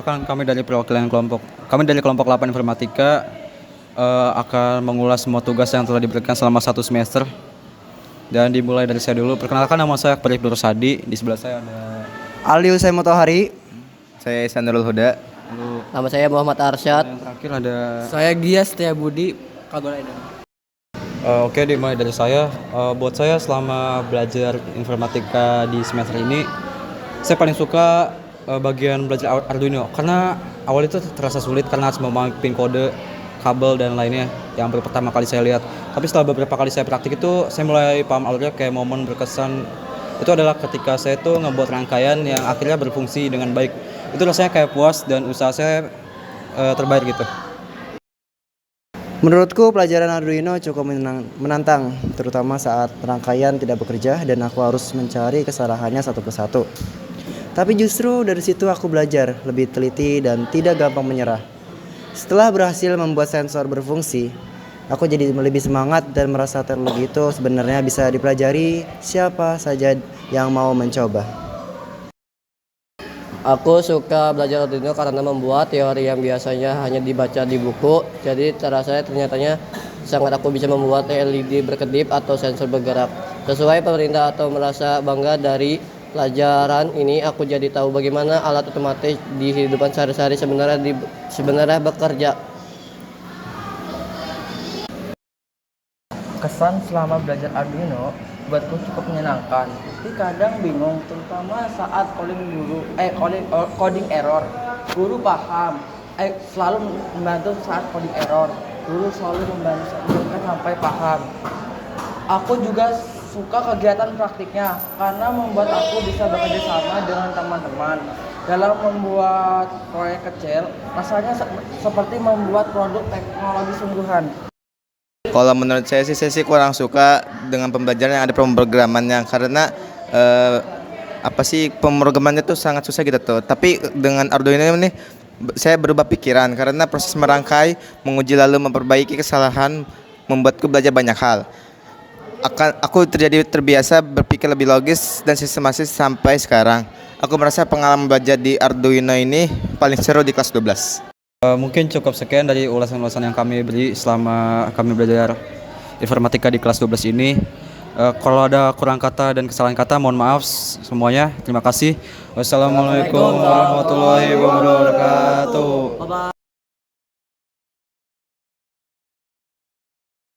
Perkenalkan kami dari kelompok 8 Informatika akan mengulas semua tugas yang telah diberikan selama 1 semester. Dan dimulai dari saya dulu. Perkenalkan, nama saya Akbar Ibnu Rosadi. Di sebelah saya ada Alius Motohari. Saya Sandarul Huda. lalu Nama saya Muhammad Arsyad. yang terakhir ada Saya Gias Setiabudi Kagolaidan. Oke, dimulai dari saya. Buat saya selama belajar informatika di semester ini, saya paling suka bagian belajar Arduino karena awal itu terasa sulit karena harus memahami pin kode, kabel dan lainnya yang baru pertama kali saya lihat. Tapi setelah beberapa kali saya praktik itu, saya mulai paham alurnya. Kayak momen berkesan itu adalah ketika saya tuh ngebuat rangkaian yang akhirnya berfungsi dengan baik. Itu rasanya kayak puas dan usaha saya terbayar gitu. Menurutku pelajaran Arduino cukup menantang, terutama saat rangkaian tidak bekerja dan aku harus mencari kesalahannya satu persatu. Tapi justru dari situ aku belajar lebih teliti dan tidak gampang menyerah. Setelah berhasil membuat sensor berfungsi, aku jadi lebih semangat dan merasa teknologi itu sebenarnya bisa dipelajari siapa saja yang mau mencoba. Aku suka belajar Arduino karena membuat teori yang biasanya hanya dibaca di buku. Jadi terasa ternyatanya sangat aku bisa membuat LED berkedip atau sensor bergerak. Sesuai pemerintah atau merasa bangga dari pelajaran ini, aku jadi tahu bagaimana alat otomatis di kehidupan sehari-hari sebenarnya bekerja. Kesan selama belajar Arduino buatku cukup menyenangkan, tapi kadang bingung, terutama saat coding error. Guru paham, selalu membantu saat coding error. Guru selalu membantu sampai paham. Aku juga suka kegiatan praktiknya karena membuat aku bisa bekerja sama dengan teman-teman dalam membuat proyek kecil. Rasanya seperti membuat produk teknologi sungguhan. Kalau menurut saya sih kurang suka dengan pembelajaran yang ada pemrogramannya karena pemrogramannya tuh sangat susah gitu tuh. Tapi dengan Arduino ini saya berubah pikiran karena proses merangkai, menguji lalu memperbaiki kesalahan membuatku belajar banyak hal. Aku terbiasa berpikir lebih logis dan sistematis sampai sekarang. Aku merasa pengalaman belajar di Arduino ini paling seru di kelas 12. Mungkin cukup sekian dari ulasan-ulasan yang kami beri selama kami belajar informatika di kelas 12 ini. Kalau ada kurang kata dan kesalahan kata, mohon maaf semuanya. Terima kasih. Wassalamualaikum warahmatullahi wabarakatuh.